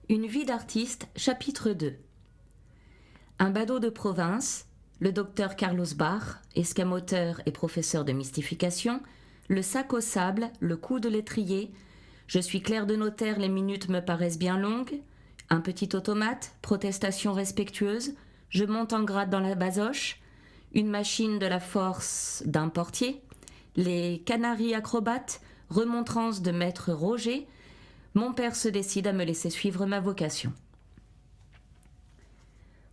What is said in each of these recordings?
Une vie d'artiste, chapitre 2. Un badaud de province, le docteur Carlos Bach, escamoteur et professeur de mystification, le sac au sable, le coup de l'étrier, je suis clerc de notaire, les minutes me paraissent bien longues, un petit automate, protestation respectueuse, je monte en grade dans la basoche, une machine de la force d'un portier, les canaries acrobates, remontrances de maître Roger, mon père se décide à me laisser suivre ma vocation.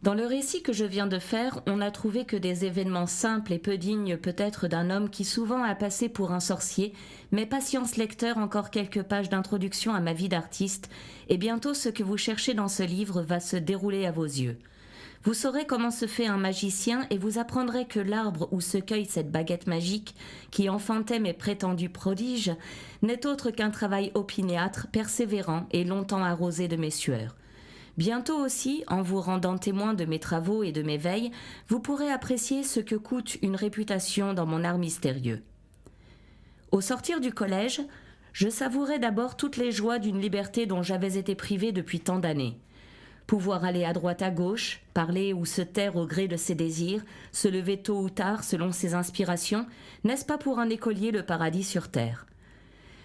Dans le récit que je viens de faire, on n'a trouvé que des événements simples et peu dignes peut-être d'un homme qui souvent a passé pour un sorcier, mais patience lecteur, encore quelques pages d'introduction à ma vie d'artiste, et bientôt ce que vous cherchez dans ce livre va se dérouler à vos yeux. Vous saurez comment se fait un magicien et vous apprendrez que l'arbre où se cueille cette baguette magique, qui enfantait mes prétendus prodiges, n'est autre qu'un travail opiniâtre, persévérant et longtemps arrosé de mes sueurs. Bientôt aussi, en vous rendant témoin de mes travaux et de mes veilles, vous pourrez apprécier ce que coûte une réputation dans mon art mystérieux. Au sortir du collège, je savourais d'abord toutes les joies d'une liberté dont j'avais été privé depuis tant d'années. Pouvoir aller à droite à gauche, parler ou se taire au gré de ses désirs, se lever tôt ou tard selon ses inspirations, n'est-ce pas pour un écolier le paradis sur terre ?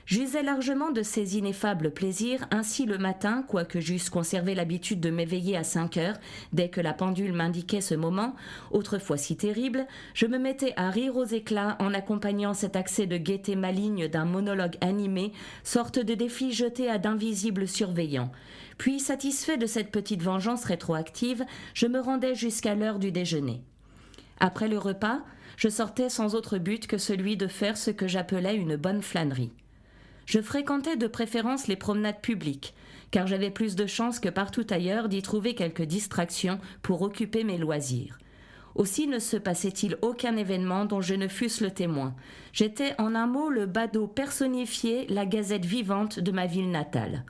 J'usais largement de ces ineffables plaisirs, ainsi le matin, quoique j'eusse conservé l'habitude de m'éveiller à 5 heures, dès que la pendule m'indiquait ce moment, autrefois si terrible, je me mettais à rire aux éclats en accompagnant cet accès de gaieté maligne d'un monologue animé, sorte de défi jeté à d'invisibles surveillants. Puis, satisfait de cette petite vengeance rétroactive, je me rendais jusqu'à l'heure du déjeuner. Après le repas, je sortais sans autre but que celui de faire ce que j'appelais une bonne flânerie. Je fréquentais de préférence les promenades publiques, car j'avais plus de chances que partout ailleurs d'y trouver quelques distractions pour occuper mes loisirs. Aussi ne se passait-il aucun événement dont je ne fusse le témoin. J'étais en un mot le badaud personnifié, la gazette vivante de ma ville natale.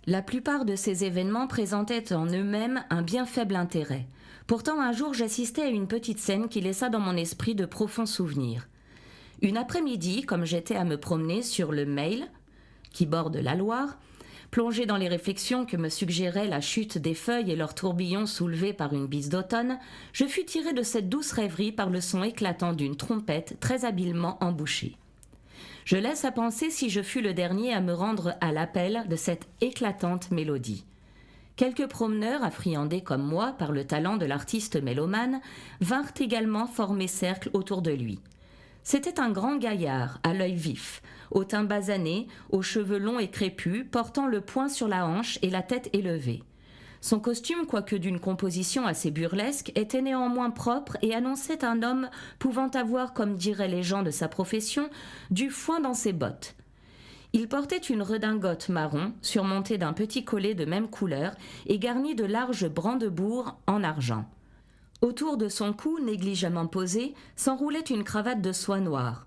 La plupart de ces événements présentaient en eux-mêmes un bien faible intérêt. Pourtant, un jour, j'assistais à une petite scène qui laissa dans mon esprit de profonds souvenirs. Une après-midi, comme j'étais à me promener sur le Mail, qui borde la Loire, plongé dans les réflexions que me suggérait la chute des feuilles et leurs tourbillons soulevés par une bise d'automne, je fus tiré de cette douce rêverie par le son éclatant d'une trompette très habilement embouchée. Je laisse à penser si je fus le dernier à me rendre à l'appel de cette éclatante mélodie. Quelques promeneurs, affriandés comme moi par le talent de l'artiste mélomane, vinrent également former cercle autour de lui. C'était un grand gaillard, à l'œil vif, au teint basané, aux cheveux longs et crépus, portant le poing sur la hanche et la tête élevée. Son costume, quoique d'une composition assez burlesque, était néanmoins propre et annonçait un homme pouvant avoir, comme diraient les gens de sa profession, du foin dans ses bottes. Il portait une redingote marron, surmontée d'un petit collet de même couleur et garni de larges brandebourgs en argent. Autour de son cou, négligemment posé, s'enroulait une cravate de soie noire.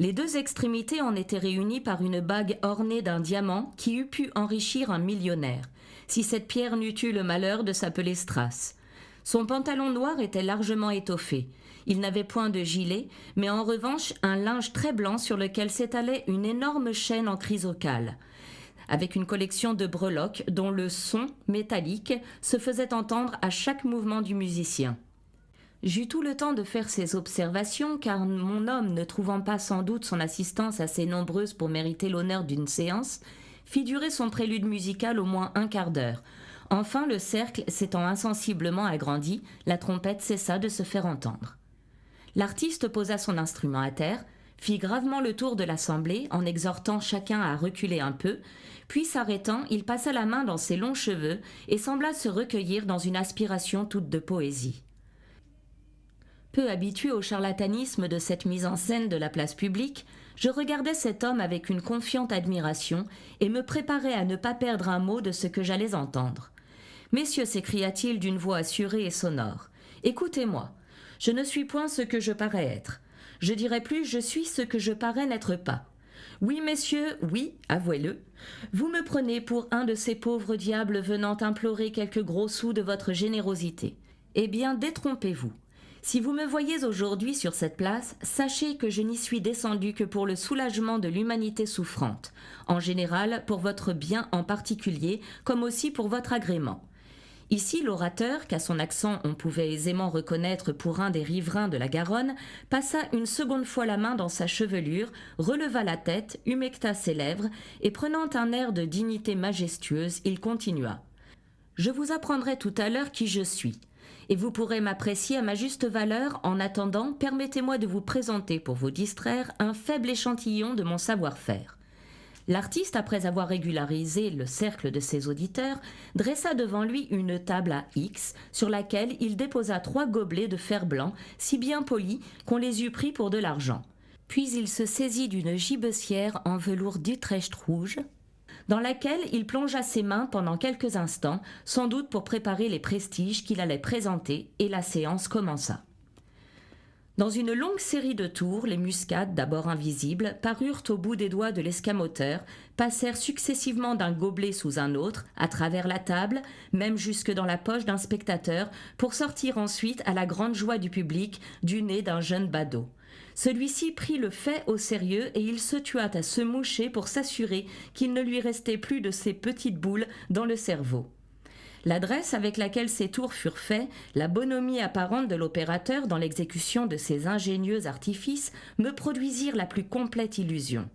Les deux extrémités en étaient réunies par une bague ornée d'un diamant qui eût pu enrichir un millionnaire, si cette pierre n'eût eu le malheur de s'appeler Strass. Son pantalon noir était largement étoffé. Il n'avait point de gilet, mais en revanche un linge très blanc sur lequel s'étalait une énorme chaîne en chrysocale, avec une collection de breloques dont le son, métallique, se faisait entendre à chaque mouvement du musicien. J'eus tout le temps de faire ces observations, car mon homme, ne trouvant pas sans doute son assistance assez nombreuse pour mériter l'honneur d'une séance, fit durer son prélude musical au moins un quart d'heure. Enfin, le cercle s'étant insensiblement agrandi, la trompette cessa de se faire entendre. L'artiste posa son instrument à terre, fit gravement le tour de l'assemblée en exhortant chacun à reculer un peu, puis s'arrêtant, il passa la main dans ses longs cheveux et sembla se recueillir dans une aspiration toute de poésie. Peu habitué au charlatanisme de cette mise en scène de la place publique, je regardais cet homme avec une confiante admiration et me préparais à ne pas perdre un mot de ce que j'allais entendre. « Messieurs, s'écria-t-il d'une voix assurée et sonore, écoutez-moi, je ne suis point ce que je parais être. Je dirais plus, je suis ce que je parais n'être pas. Oui, messieurs, oui, avouez-le, vous me prenez pour un de ces pauvres diables venant implorer quelques gros sous de votre générosité. Eh bien, détrompez-vous. Si vous me voyez aujourd'hui sur cette place, sachez que je n'y suis descendu que pour le soulagement de l'humanité souffrante, en général pour votre bien en particulier, comme aussi pour votre agrément. Ici, l'orateur, qu'à son accent on pouvait aisément reconnaître pour un des riverains de la Garonne, passa une seconde fois la main dans sa chevelure, releva la tête, humecta ses lèvres, et prenant un air de dignité majestueuse, il continua. « Je vous apprendrai tout à l'heure qui je suis. Et vous pourrez m'apprécier à ma juste valeur. En attendant, permettez-moi de vous présenter, pour vous distraire, un faible échantillon de mon savoir-faire. » L'artiste, après avoir régularisé le cercle de ses auditeurs, dressa devant lui une table à X, sur laquelle il déposa 3 gobelets de fer blanc, si bien polis qu'on les eût pris pour de l'argent. Puis il se saisit d'une gibecière en velours d'Utrecht rouge, dans laquelle il plongea ses mains pendant quelques instants, sans doute pour préparer les prestiges qu'il allait présenter, et la séance commença. Dans une longue série de tours, les muscades, d'abord invisibles, parurent au bout des doigts de l'escamoteur, passèrent successivement d'un gobelet sous un autre, à travers la table, même jusque dans la poche d'un spectateur, pour sortir ensuite, à la grande joie du public, du nez d'un jeune badaud. Celui-ci prit le fait au sérieux et il se tua à se moucher pour s'assurer qu'il ne lui restait plus de ces petites boules dans le cerveau. L'adresse avec laquelle ces tours furent faits, la bonhomie apparente de l'opérateur dans l'exécution de ses ingénieux artifices me produisirent la plus complète illusion.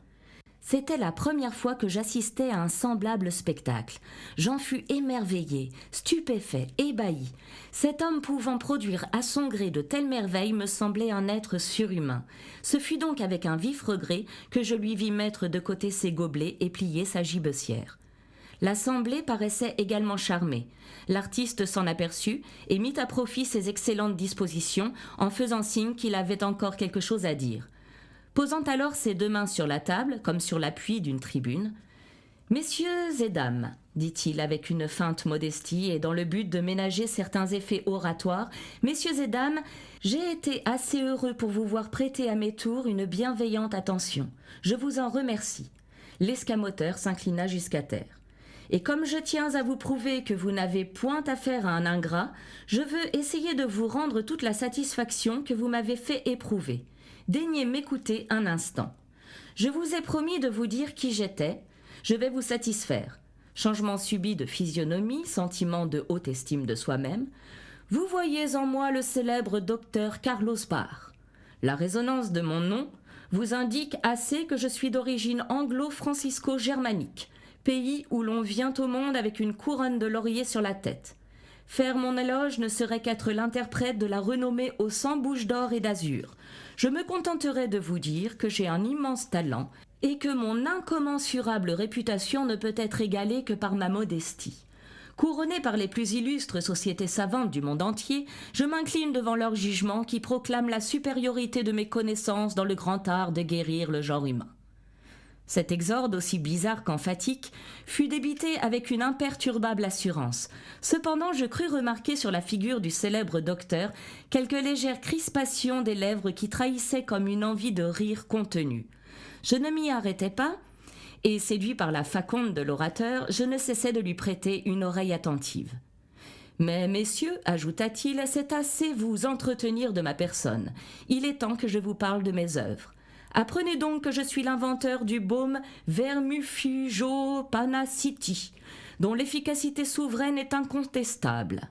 C'était la première fois que j'assistais à un semblable spectacle. J'en fus émerveillé, stupéfait, ébahi. Cet homme pouvant produire à son gré de telles merveilles me semblait un être surhumain. Ce fut donc avec un vif regret que je lui vis mettre de côté ses gobelets et plier sa gibecière. L'assemblée paraissait également charmée. L'artiste s'en aperçut et mit à profit ses excellentes dispositions en faisant signe qu'il avait encore quelque chose à dire. Posant alors ses 2 mains sur la table, comme sur l'appui d'une tribune, « Messieurs et dames, dit-il avec une feinte modestie et dans le but de ménager certains effets oratoires, « Messieurs et dames, j'ai été assez heureux pour vous voir prêter à mes tours une bienveillante attention. Je vous en remercie. » L'escamoteur s'inclina jusqu'à terre. « Et comme je tiens à vous prouver que vous n'avez point affaire à un ingrat, je veux essayer de vous rendre toute la satisfaction que vous m'avez fait éprouver. Daignez m'écouter un instant. Je vous ai promis de vous dire qui j'étais. Je vais vous satisfaire. Changement subit de physionomie, sentiment de haute estime de soi-même. Vous voyez en moi le célèbre docteur Carlos Barr. La résonance de mon nom vous indique assez que je suis d'origine anglo-francisco-germanique, pays où l'on vient au monde avec une couronne de laurier sur la tête. Faire mon éloge ne serait qu'être l'interprète de la renommée aux 100 bouches d'or et d'azur. Je me contenterai de vous dire que j'ai un immense talent et que mon incommensurable réputation ne peut être égalée que par ma modestie. Couronné par les plus illustres sociétés savantes du monde entier, je m'incline devant leur jugement qui proclame la supériorité de mes connaissances dans le grand art de guérir le genre humain. Cet exorde, aussi bizarre qu'emphatique, fut débité avec une imperturbable assurance. Cependant, je crus remarquer sur la figure du célèbre docteur quelques légères crispations des lèvres qui trahissaient comme une envie de rire contenue. Je ne m'y arrêtai pas, et séduit par la faconde de l'orateur, je ne cessai de lui prêter une oreille attentive. « Mais, messieurs, ajouta-t-il, c'est assez vous entretenir de ma personne. Il est temps que je vous parle de mes œuvres. Apprenez donc que je suis l'inventeur du baume Vermufugopanaceae, dont l'efficacité souveraine est incontestable.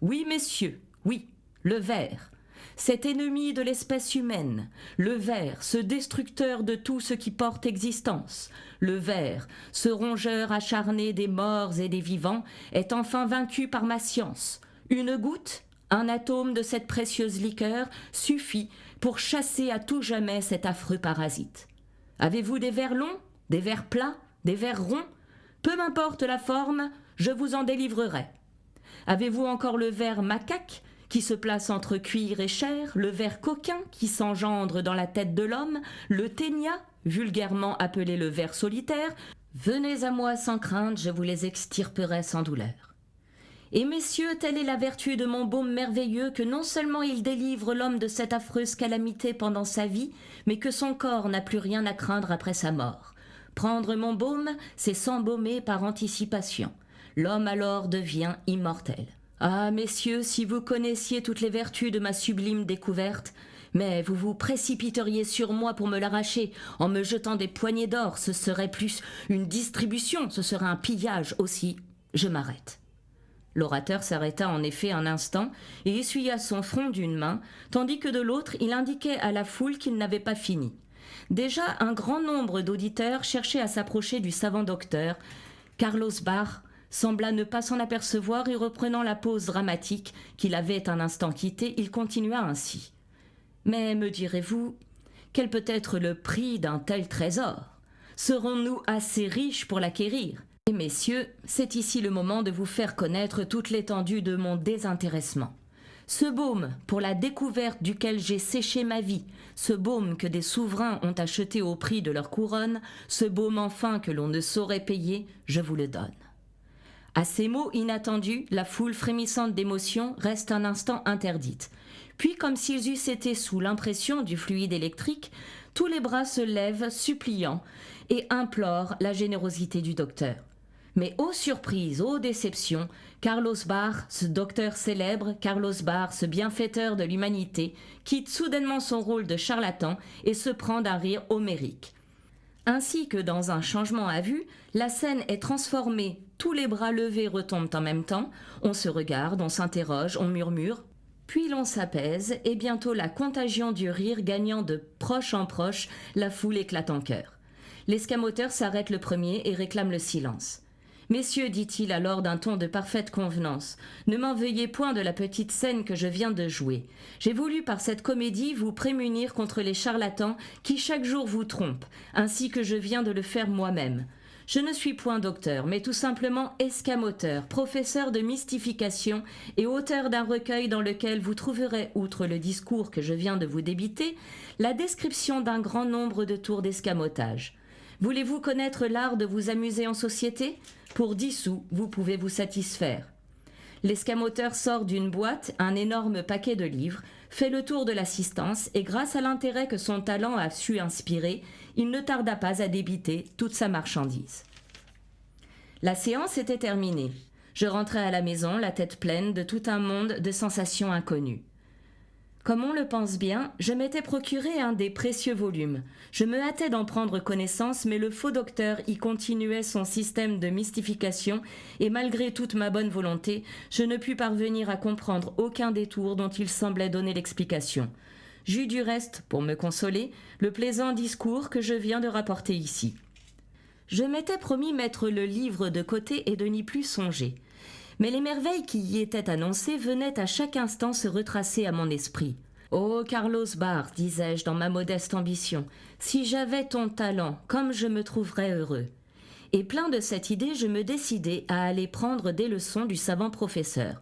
Oui, messieurs, oui, le ver, cet ennemi de l'espèce humaine, le ver, ce destructeur de tout ce qui porte existence, le ver, ce rongeur acharné des morts et des vivants, est enfin vaincu par ma science. Une goutte, un atome de cette précieuse liqueur suffit pour chasser à tout jamais cet affreux parasite. Avez-vous des vers longs, des vers plats, des vers ronds? Peu m'importe la forme, je vous en délivrerai. Avez-vous encore le ver macaque, qui se place entre cuir et chair, le ver coquin, qui s'engendre dans la tête de l'homme, le ténia, vulgairement appelé le ver solitaire? Venez à moi sans crainte, je vous les extirperai sans douleur. Et messieurs, telle est la vertu de mon baume merveilleux que non seulement il délivre l'homme de cette affreuse calamité pendant sa vie, mais que son corps n'a plus rien à craindre après sa mort. Prendre mon baume, c'est s'embaumer par anticipation. L'homme alors devient immortel. Ah, messieurs, si vous connaissiez toutes les vertus de ma sublime découverte, mais vous vous précipiteriez sur moi pour me l'arracher en me jetant des poignées d'or, ce serait plus une distribution, ce serait un pillage aussi. Je m'arrête. L'orateur s'arrêta en effet un instant et essuya son front d'une main, tandis que de l'autre il indiquait à la foule qu'il n'avait pas fini. Déjà un grand nombre d'auditeurs cherchaient à s'approcher du savant docteur. Carlos Barr sembla ne pas s'en apercevoir et reprenant la pose dramatique qu'il avait un instant quittée, il continua ainsi. « Mais me direz-vous, quel peut être le prix d'un tel trésor? Serons-nous assez riches pour l'acquérir? Et messieurs, c'est ici le moment de vous faire connaître toute l'étendue de mon désintéressement. Ce baume, pour la découverte duquel j'ai séché ma vie, ce baume que des souverains ont acheté au prix de leur couronne, ce baume enfin que l'on ne saurait payer, je vous le donne. » À ces mots inattendus, la foule frémissante d'émotion reste un instant interdite. Puis, comme s'ils eussent été sous l'impression du fluide électrique, tous les bras se lèvent, suppliant, et implorent la générosité du docteur. Mais ô surprise, ô déception, Carlos Barr, ce docteur célèbre, Carlos Barr, ce bienfaiteur de l'humanité, quitte soudainement son rôle de charlatan et se prend d'un rire homérique. Ainsi que dans un changement à vue, la scène est transformée, tous les bras levés retombent en même temps, on se regarde, on s'interroge, on murmure, puis l'on s'apaise et bientôt la contagion du rire gagnant de proche en proche, la foule éclate en chœur. L'escamoteur s'arrête le premier et réclame le silence. « Messieurs, dit-il alors d'un ton de parfaite convenance, ne m'en veuillez point de la petite scène que je viens de jouer. J'ai voulu par cette comédie vous prémunir contre les charlatans qui chaque jour vous trompent, ainsi que je viens de le faire moi-même. Je ne suis point docteur, mais tout simplement escamoteur, professeur de mystification et auteur d'un recueil dans lequel vous trouverez, outre le discours que je viens de vous débiter, la description d'un grand nombre de tours d'escamotage. Voulez-vous connaître l'art de vous amuser en société ? Pour 10 sous, vous pouvez vous satisfaire. » L'escamoteur sort d'une boîte un énorme paquet de livres, fait le tour de l'assistance et grâce à l'intérêt que son talent a su inspirer, il ne tarda pas à débiter toute sa marchandise. La séance était terminée. Je rentrai à la maison, la tête pleine de tout un monde de sensations inconnues. Comme on le pense bien, je m'étais procuré un des précieux volumes. Je me hâtais d'en prendre connaissance, mais le faux docteur y continuait son système de mystification et malgré toute ma bonne volonté, je ne pus parvenir à comprendre aucun détour dont il semblait donner l'explication. J'eus du reste, pour me consoler, le plaisant discours que je viens de rapporter ici. Je m'étais promis mettre le livre de côté et de n'y plus songer. Mais les merveilles qui y étaient annoncées venaient à chaque instant se retracer à mon esprit. « Oh, Carlos Barr, disais-je dans ma modeste ambition, si j'avais ton talent, comme je me trouverais heureux. » Et plein de cette idée, je me décidai à aller prendre des leçons du savant professeur.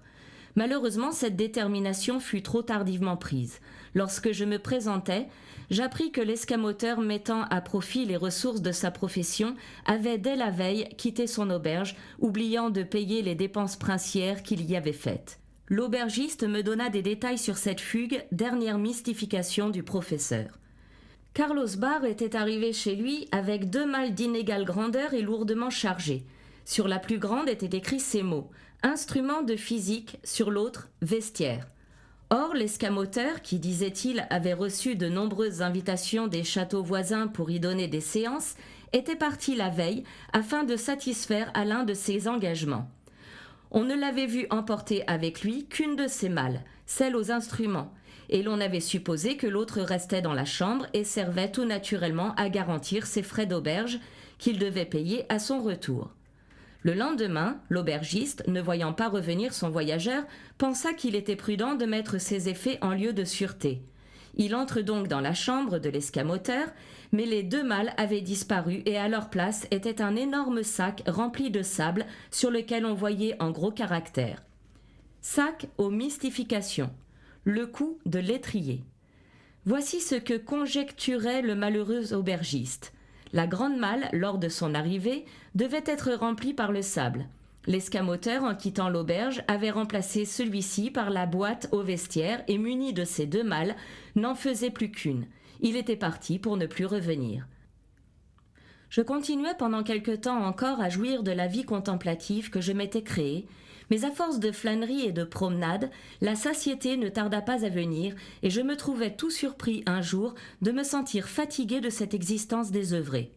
Malheureusement, cette détermination fut trop tardivement prise. Lorsque je me présentai, j'appris que l'escamoteur mettant à profit les ressources de sa profession avait dès la veille quitté son auberge, oubliant de payer les dépenses princières qu'il y avait faites. L'aubergiste me donna des détails sur cette fugue, dernière mystification du professeur. Carlos Barr était arrivé chez lui avec 2 malles d'inégale grandeur et lourdement chargées. Sur la plus grande étaient écrits ces mots « Instrument de physique », sur l'autre « Vestiaire ». Or, l'escamoteur, qui, disait-il, avait reçu de nombreuses invitations des châteaux voisins pour y donner des séances, était parti la veille afin de satisfaire à l'un de ses engagements. On ne l'avait vu emporter avec lui qu'une de ses malles, celle aux instruments, et l'on avait supposé que l'autre restait dans la chambre et servait tout naturellement à garantir ses frais d'auberge qu'il devait payer à son retour. Le lendemain, l'aubergiste, ne voyant pas revenir son voyageur, pensa qu'il était prudent de mettre ses effets en lieu de sûreté. Il entre donc dans la chambre de l'escamoteur, mais les 2 malles avaient disparu et à leur place était un énorme sac rempli de sable sur lequel on voyait en gros caractères « Sac aux mystifications. Le coup de l'étrier. » Voici ce que conjecturait le malheureux aubergiste. La grande malle, lors de son arrivée, devait être remplie par le sable. L'escamoteur, en quittant l'auberge, avait remplacé celui-ci par la boîte au vestiaire et muni de ces 2 malles, n'en faisait plus qu'une. Il était parti pour ne plus revenir. Je continuais pendant quelque temps encore à jouir de la vie contemplative que je m'étais créée, mais à force de flâneries et de promenades, la satiété ne tarda pas à venir et je me trouvais tout surpris un jour de me sentir fatigué de cette existence désœuvrée.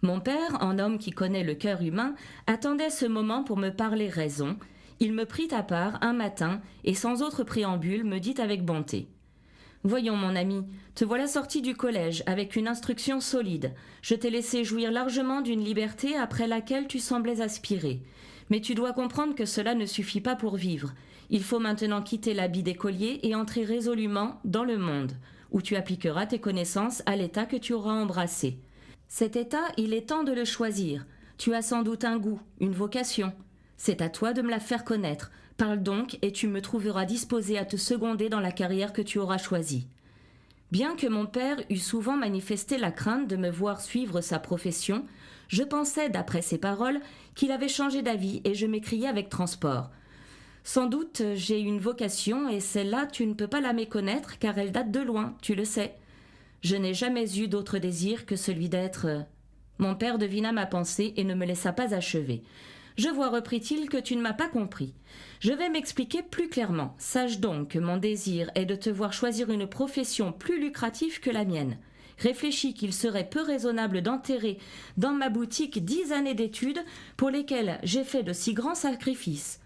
Mon père, en homme qui connaît le cœur humain, attendait ce moment pour me parler raison. Il me prit à part un matin et sans autre préambule me dit avec bonté: Voyons, mon ami, te voilà sorti du collège avec une instruction solide. Je t'ai laissé jouir largement d'une liberté après laquelle tu semblais aspirer. Mais tu dois comprendre que cela ne suffit pas pour vivre. Il faut maintenant quitter l'habit d'écolier et entrer résolument dans le monde, où tu appliqueras tes connaissances à l'état que tu auras embrassé. Cet état, il est temps de le choisir. Tu as sans doute un goût, une vocation. C'est à toi de me la faire connaître. Parle donc et tu me trouveras disposé à te seconder dans la carrière que tu auras choisie. Bien que mon père eût souvent manifesté la crainte de me voir suivre sa profession, je pensais, d'après ses paroles, qu'il avait changé d'avis et je m'écriai avec transport: Sans doute j'ai une vocation et celle-là tu ne peux pas la méconnaître car elle date de loin, tu le sais. Je n'ai jamais eu d'autre désir que celui d'être... Mon père devina ma pensée et ne me laissa pas achever. Je vois, reprit-il, que tu ne m'as pas compris. Je vais m'expliquer plus clairement. Sache donc que mon désir est de te voir choisir une profession plus lucrative que la mienne. Réfléchis qu'il serait peu raisonnable d'enterrer dans ma boutique 10 années d'études pour lesquelles j'ai fait de si grands sacrifices.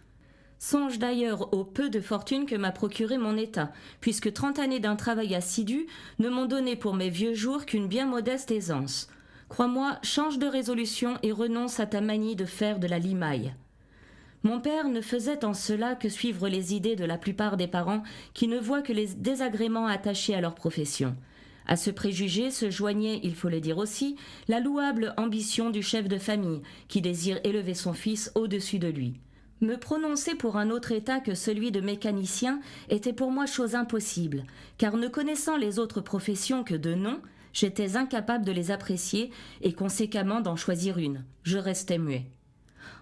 Songe d'ailleurs au peu de fortune que m'a procuré mon état, puisque 30 années d'un travail assidu ne m'ont donné pour mes vieux jours qu'une bien modeste aisance. Crois-moi, change de résolution et renonce à ta manie de faire de la limaille. Mon père ne faisait en cela que suivre les idées de la plupart des parents qui ne voient que les désagréments attachés à leur profession. À ce préjugé se joignait, il faut le dire aussi, la louable ambition du chef de famille qui désire élever son fils au-dessus de lui. Me prononcer pour un autre état que celui de mécanicien était pour moi chose impossible, car ne connaissant les autres professions que de nom, j'étais incapable de les apprécier et conséquemment d'en choisir une. Je restais muet.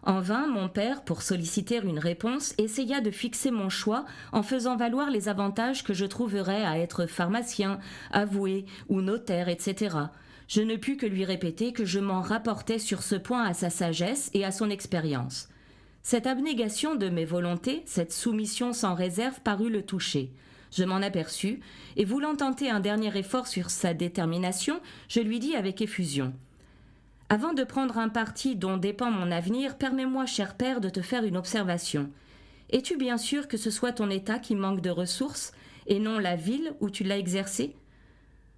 En vain, mon père, pour solliciter une réponse, essaya de fixer mon choix en faisant valoir les avantages que je trouverais à être pharmacien, avoué ou notaire, etc. Je ne pus que lui répéter que je m'en rapportais sur ce point à sa sagesse et à son expérience. Cette abnégation de mes volontés, cette soumission sans réserve parut le toucher. Je m'en aperçus, et voulant tenter un dernier effort sur sa détermination, je lui dis avec effusion: Avant de prendre un parti dont dépend mon avenir, permets-moi, cher père, de te faire une observation. Es-tu bien sûr que ce soit ton état qui manque de ressources, et non la ville où tu l'as exercé ?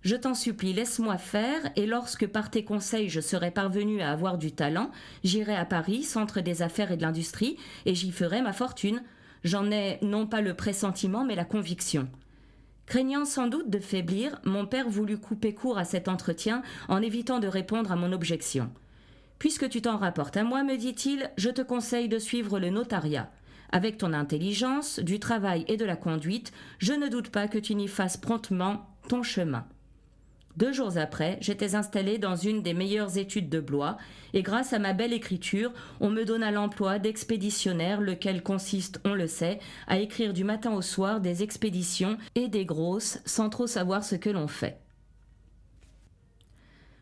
Je t'en supplie, laisse-moi faire, et lorsque par tes conseils je serai parvenu à avoir du talent, j'irai à Paris, centre des affaires et de l'industrie, et j'y ferai ma fortune. J'en ai non pas le pressentiment, mais la conviction. Craignant sans doute de faiblir, mon père voulut couper court à cet entretien en évitant de répondre à mon objection. Puisque tu t'en rapportes à moi, me dit-il, je te conseille de suivre le notariat. Avec ton intelligence, du travail et de la conduite, je ne doute pas que tu n'y fasses promptement ton chemin. 2 jours après, j'étais installé dans une des meilleures études de Blois, et grâce à ma belle écriture, on me donna l'emploi d'expéditionnaire, lequel consiste, on le sait, à écrire du matin au soir des expéditions et des grosses, sans trop savoir ce que l'on fait.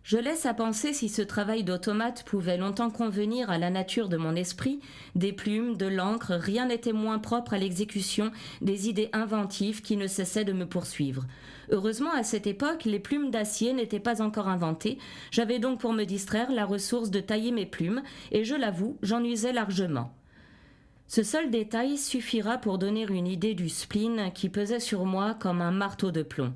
Je laisse à penser si ce travail d'automate pouvait longtemps convenir à la nature de mon esprit, des plumes, de l'encre, rien n'était moins propre à l'exécution des idées inventives qui ne cessaient de me poursuivre. Heureusement, à cette époque, les plumes d'acier n'étaient pas encore inventées, j'avais donc pour me distraire la ressource de tailler mes plumes, et je l'avoue, j'en usais largement. Ce seul détail suffira pour donner une idée du spleen qui pesait sur moi comme un marteau de plomb.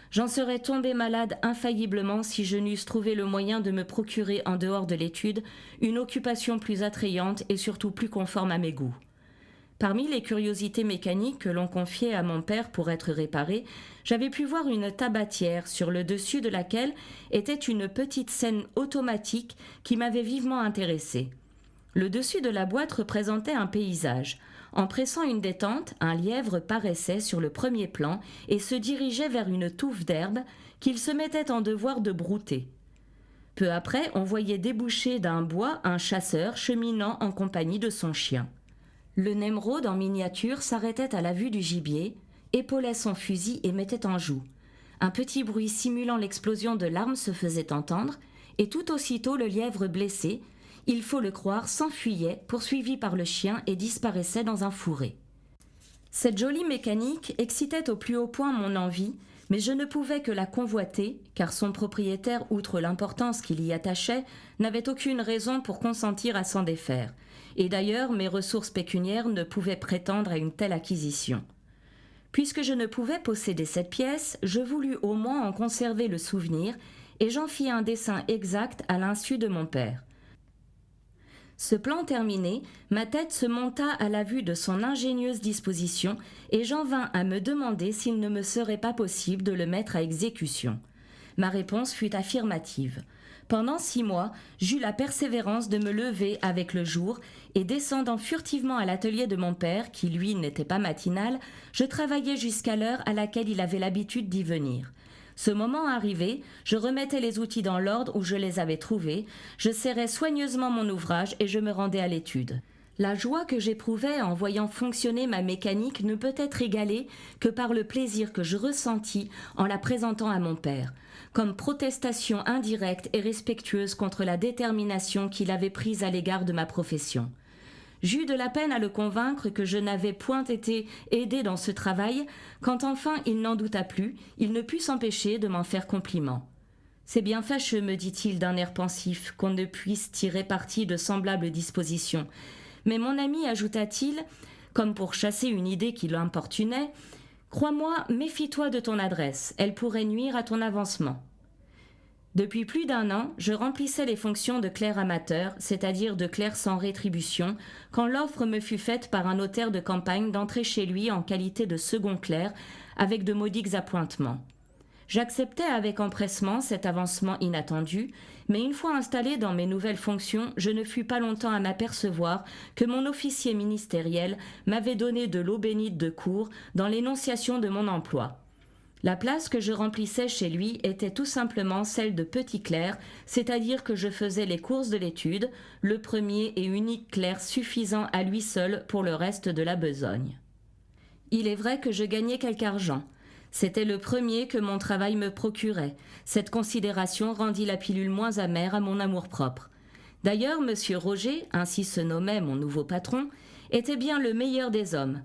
J'en serais tombé malade infailliblement si je n'eusse trouvé le moyen de me procurer en dehors de l'étude une occupation plus attrayante et surtout plus conforme à mes goûts. Parmi les curiosités mécaniques que l'on confiait à mon père pour être réparées, j'avais pu voir une tabatière sur le dessus de laquelle était une petite scène automatique qui m'avait vivement intéressée. Le dessus de la boîte représentait un paysage. En pressant une détente, un lièvre paraissait sur le premier plan et se dirigeait vers une touffe d'herbe qu'il se mettait en devoir de brouter. Peu après, on voyait déboucher d'un bois un chasseur cheminant en compagnie de son chien. Le Nemrod en miniature s'arrêtait à la vue du gibier, épaulait son fusil et mettait en joue. Un petit bruit simulant l'explosion de l'arme se faisait entendre, et tout aussitôt le lièvre blessé, il faut le croire, s'enfuyait, poursuivi par le chien, et disparaissait dans un fourré. Cette jolie mécanique excitait au plus haut point mon envie, mais je ne pouvais que la convoiter, car son propriétaire, outre l'importance qu'il y attachait, n'avait aucune raison pour consentir à s'en défaire, et d'ailleurs mes ressources pécuniaires ne pouvaient prétendre à une telle acquisition. Puisque je ne pouvais posséder cette pièce, je voulus au moins en conserver le souvenir, et j'en fis un dessin exact à l'insu de mon père. Ce plan terminé, ma tête se monta à la vue de son ingénieuse disposition et j'en vins à me demander s'il ne me serait pas possible de le mettre à exécution. Ma réponse fut affirmative. Pendant 6 mois, j'eus la persévérance de me lever avec le jour et descendant furtivement à l'atelier de mon père, qui lui n'était pas matinal, je travaillais jusqu'à l'heure à laquelle il avait l'habitude d'y venir. Ce moment arrivé, je remettais les outils dans l'ordre où je les avais trouvés, je serrais soigneusement mon ouvrage et je me rendais à l'étude. La joie que j'éprouvais en voyant fonctionner ma mécanique ne peut être égalée que par le plaisir que je ressentis en la présentant à mon père, comme protestation indirecte et respectueuse contre la détermination qu'il avait prise à l'égard de ma profession. J'eus de la peine à le convaincre que je n'avais point été aidé dans ce travail, quand enfin il n'en douta plus, il ne put s'empêcher de m'en faire compliment. « C'est bien fâcheux, me dit-il d'un air pensif, qu'on ne puisse tirer parti de semblables dispositions. Mais mon ami, ajouta-t-il, comme pour chasser une idée qui l'importunait, « Crois-moi, méfie-toi de ton adresse, elle pourrait nuire à ton avancement. » Depuis plus d'1 an, je remplissais les fonctions de clerc amateur, c'est-à-dire de clerc sans rétribution, quand l'offre me fut faite par un notaire de campagne d'entrer chez lui en qualité de second clerc, avec de modiques appointements. J'acceptais avec empressement cet avancement inattendu, mais une fois installé dans mes nouvelles fonctions, je ne fus pas longtemps à m'apercevoir que mon officier ministériel m'avait donné de l'eau bénite de cour dans l'énonciation de mon emploi. La place que je remplissais chez lui était tout simplement celle de petit clerc, c'est-à-dire que je faisais les courses de l'étude, le premier et unique clerc suffisant à lui seul pour le reste de la besogne. Il est vrai que je gagnais quelque argent. C'était le premier que mon travail me procurait. Cette considération rendit la pilule moins amère à mon amour-propre. D'ailleurs, M. Roger, ainsi se nommait mon nouveau patron, était bien le meilleur des hommes.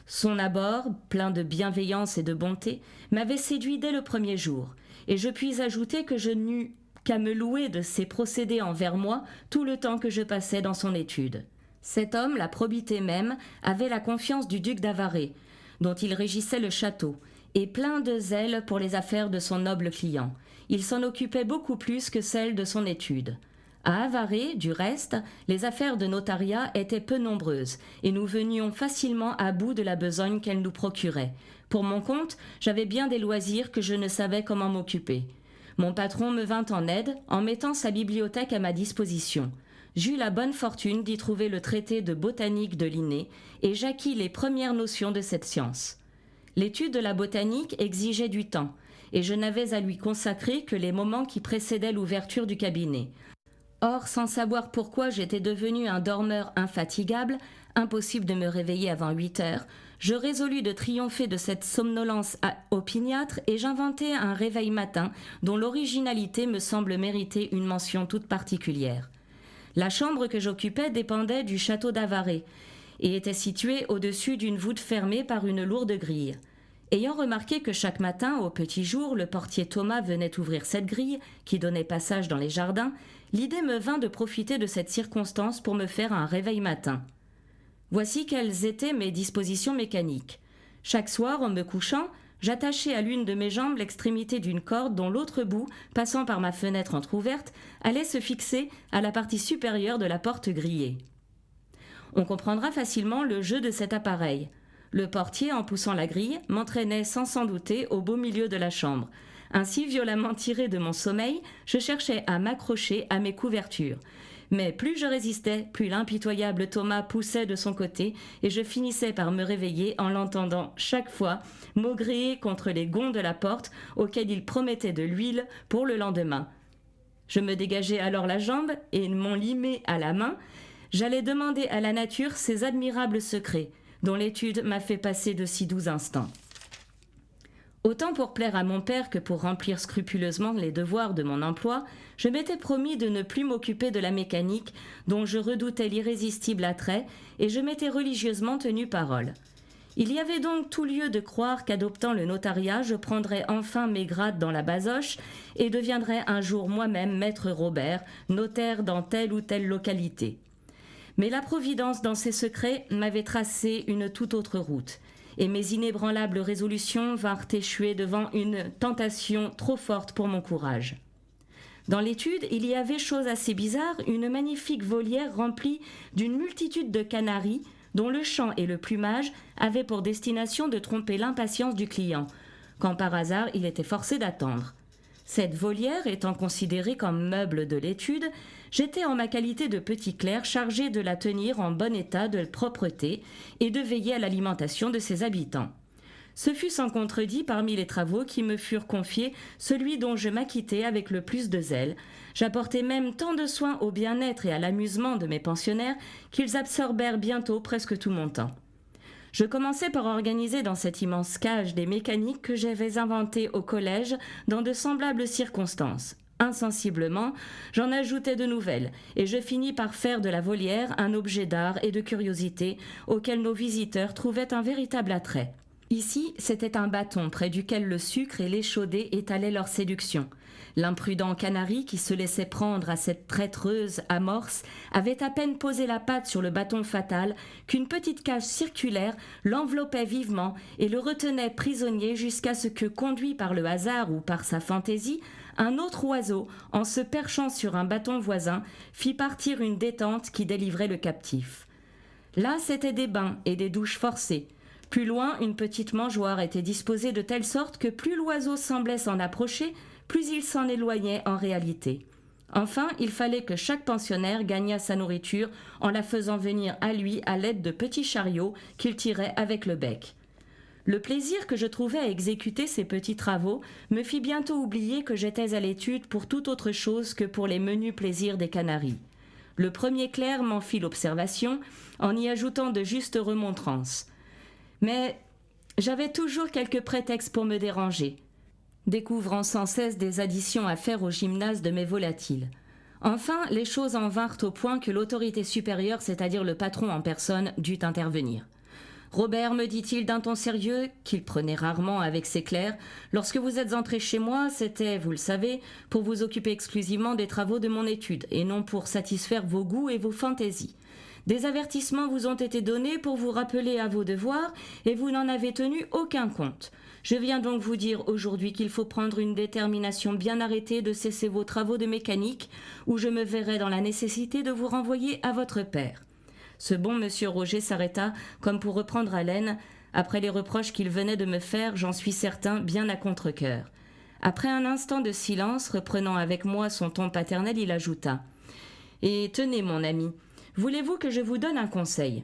Son abord, plein de bienveillance et de bonté, m'avait séduit dès le premier jour, et je puis ajouter que je n'eus qu'à me louer de ses procédés envers moi tout le temps que je passais dans son étude. Cet homme, la probité même, avait la confiance du duc d'Avaray, dont il régissait le château, et plein de zèle pour les affaires de son noble client. Il s'en occupait beaucoup plus que celles de son étude. À Avaray, du reste, les affaires de notariat étaient peu nombreuses et nous venions facilement à bout de la besogne qu'elles nous procuraient. Pour mon compte, j'avais bien des loisirs que je ne savais comment m'occuper. Mon patron me vint en aide en mettant sa bibliothèque à ma disposition. J'eus la bonne fortune d'y trouver le traité de botanique de Linné et j'acquis les premières notions de cette science. L'étude de la botanique exigeait du temps et je n'avais à lui consacrer que les moments qui précédaient l'ouverture du cabinet. Or, sans savoir pourquoi j'étais devenu un dormeur infatigable, impossible de me réveiller avant 8 heures, je résolus de triompher de cette somnolence opiniâtre et j'inventai un réveil matin dont l'originalité me semble mériter une mention toute particulière. La chambre que j'occupais dépendait du château d'Avaray et était située au-dessus d'une voûte fermée par une lourde grille. Ayant remarqué que chaque matin, au petit jour, le portier Thomas venait ouvrir cette grille, qui donnait passage dans les jardins, l'idée me vint de profiter de cette circonstance pour me faire un réveil matin. Voici quelles étaient mes dispositions mécaniques. Chaque soir, en me couchant, j'attachais à l'une de mes jambes l'extrémité d'une corde dont l'autre bout, passant par ma fenêtre entr'ouverte, allait se fixer à la partie supérieure de la porte grillée. On comprendra facilement le jeu de cet appareil. Le portier, en poussant la grille, m'entraînait sans s'en douter au beau milieu de la chambre. Ainsi, violemment tiré de mon sommeil, je cherchais à m'accrocher à mes couvertures. Mais plus je résistais, plus l'impitoyable Thomas poussait de son côté et je finissais par me réveiller en l'entendant chaque fois maugréer contre les gonds de la porte auxquels il promettait de l'huile pour le lendemain. Je me dégageais alors la jambe et mon limé à la main. J'allais demander à la nature ses admirables secrets, dont l'étude m'a fait passer de si doux instants. Autant pour plaire à mon père que pour remplir scrupuleusement les devoirs de mon emploi, je m'étais promis de ne plus m'occuper de la mécanique dont je redoutais l'irrésistible attrait et je m'étais religieusement tenu parole. Il y avait donc tout lieu de croire qu'adoptant le notariat, je prendrais enfin mes grades dans la basoche et deviendrais un jour moi-même maître Robert, notaire dans telle ou telle localité. Mais la Providence, dans ses secrets, m'avait tracé une toute autre route, et mes inébranlables résolutions vinrent échouer devant une tentation trop forte pour mon courage. Dans l'étude, il y avait, chose assez bizarre, une magnifique volière remplie d'une multitude de canaris dont le chant et le plumage avaient pour destination de tromper l'impatience du client, quand par hasard il était forcé d'attendre. Cette volière étant considérée comme meuble de l'étude, j'étais en ma qualité de petit clerc chargé de la tenir en bon état de propreté et de veiller à l'alimentation de ses habitants. Ce fut sans contredit parmi les travaux qui me furent confiés celui dont je m'acquittai avec le plus de zèle. J'apportai même tant de soin au bien-être et à l'amusement de mes pensionnaires qu'ils absorbèrent bientôt presque tout mon temps. Je commençai par organiser dans cette immense cage des mécaniques que j'avais inventées au collège dans de semblables circonstances. Insensiblement, j'en ajoutai de nouvelles, et je finis par faire de la volière un objet d'art et de curiosité auquel nos visiteurs trouvaient un véritable attrait. Ici, c'était un bâton près duquel le sucre et l'échaudé étalaient leur séduction. L'imprudent canari qui se laissait prendre à cette traîtreuse amorce avait à peine posé la patte sur le bâton fatal qu'une petite cage circulaire l'enveloppait vivement et le retenait prisonnier jusqu'à ce que, conduit par le hasard ou par sa fantaisie, un autre oiseau, en se perchant sur un bâton voisin, fit partir une détente qui délivrait le captif. Là, c'étaient des bains et des douches forcées. Plus loin, une petite mangeoire était disposée de telle sorte que plus l'oiseau semblait s'en approcher, plus il s'en éloignait en réalité. Enfin, il fallait que chaque pensionnaire gagnât sa nourriture en la faisant venir à lui à l'aide de petits chariots qu'il tirait avec le bec. Le plaisir que je trouvais à exécuter ces petits travaux me fit bientôt oublier que j'étais à l'étude pour toute autre chose que pour les menus plaisirs des canaris. Le premier clerc m'en fit l'observation en y ajoutant de justes remontrances. Mais j'avais toujours quelques prétextes pour me déranger, découvrant sans cesse des additions à faire au gymnase de mes volatiles. Enfin, les choses en vinrent au point que l'autorité supérieure, c'est-à-dire le patron en personne, dut intervenir. « Robert, me dit-il d'un ton sérieux, qu'il prenait rarement avec ses clercs, lorsque vous êtes entré chez moi, c'était, vous le savez, pour vous occuper exclusivement des travaux de mon étude, et non pour satisfaire vos goûts et vos fantaisies. Des avertissements vous ont été donnés pour vous rappeler à vos devoirs, et vous n'en avez tenu aucun compte. Je viens donc vous dire aujourd'hui qu'il faut prendre une détermination bien arrêtée de cesser vos travaux de mécanique, ou je me verrai dans la nécessité de vous renvoyer à votre père. » Ce bon monsieur Roger s'arrêta comme pour reprendre haleine, après les reproches qu'il venait de me faire, j'en suis certain, bien à contre-cœur. Après un instant de silence, reprenant avec moi son ton paternel, il ajouta « Et tenez, mon ami, voulez-vous que je vous donne un conseil ?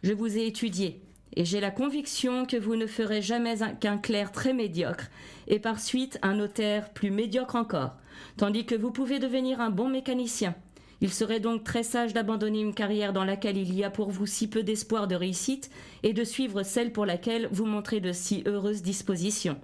Je vous ai étudié, et j'ai la conviction que vous ne ferez jamais qu'un clerc très médiocre, et par suite un notaire plus médiocre encore, tandis que vous pouvez devenir un bon mécanicien. Il serait donc très sage d'abandonner une carrière dans laquelle il y a pour vous si peu d'espoir de réussite, et de suivre celle pour laquelle vous montrez de si heureuses dispositions. »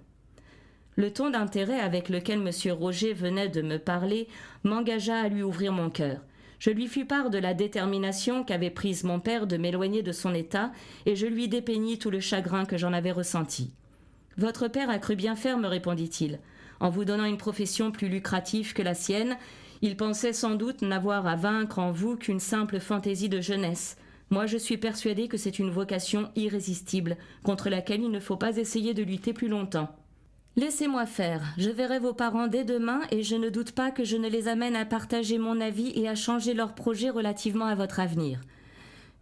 Le ton d'intérêt avec lequel M. Roger venait de me parler m'engagea à lui ouvrir mon cœur. Je lui fis part de la détermination qu'avait prise mon père de m'éloigner de son état, et je lui dépeignis tout le chagrin que j'en avais ressenti. « Votre père a cru bien faire, me répondit-il. En vous donnant une profession plus lucrative que la sienne, il pensait sans doute n'avoir à vaincre en vous qu'une simple fantaisie de jeunesse. Moi, je suis persuadé que c'est une vocation irrésistible, contre laquelle il ne faut pas essayer de lutter plus longtemps. Laissez-moi faire, je verrai vos parents dès demain et je ne doute pas que je ne les amène à partager mon avis et à changer leurs projets relativement à votre avenir. »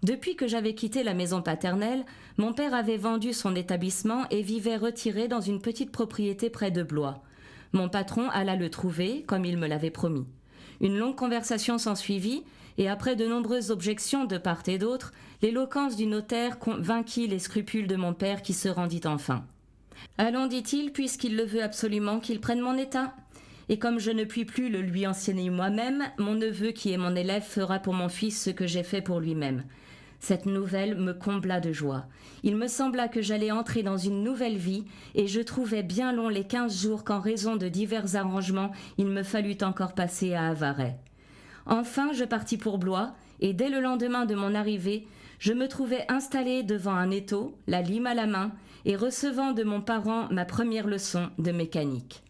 Depuis que j'avais quitté la maison paternelle, mon père avait vendu son établissement et vivait retiré dans une petite propriété près de Blois. Mon patron alla le trouver, comme il me l'avait promis. Une longue conversation s'ensuivit, et après de nombreuses objections de part et d'autre, l'éloquence du notaire vainquit les scrupules de mon père qui se rendit enfin. « Allons, dit-il, puisqu'il le veut absolument, qu'il prenne mon état. Et comme je ne puis plus le lui enseigner moi-même, mon neveu qui est mon élève fera pour mon fils ce que j'ai fait pour lui-même. Cette nouvelle me combla de joie. Il me sembla que j'allais entrer dans une nouvelle vie et je trouvais bien long les 15 jours qu'en raison de divers arrangements, il me fallut encore passer à Avaray. Enfin, je partis pour Blois et dès le lendemain de mon arrivée, je me trouvais installée devant un étau, la lime à la main, et recevant de mon parent ma première leçon de mécanique.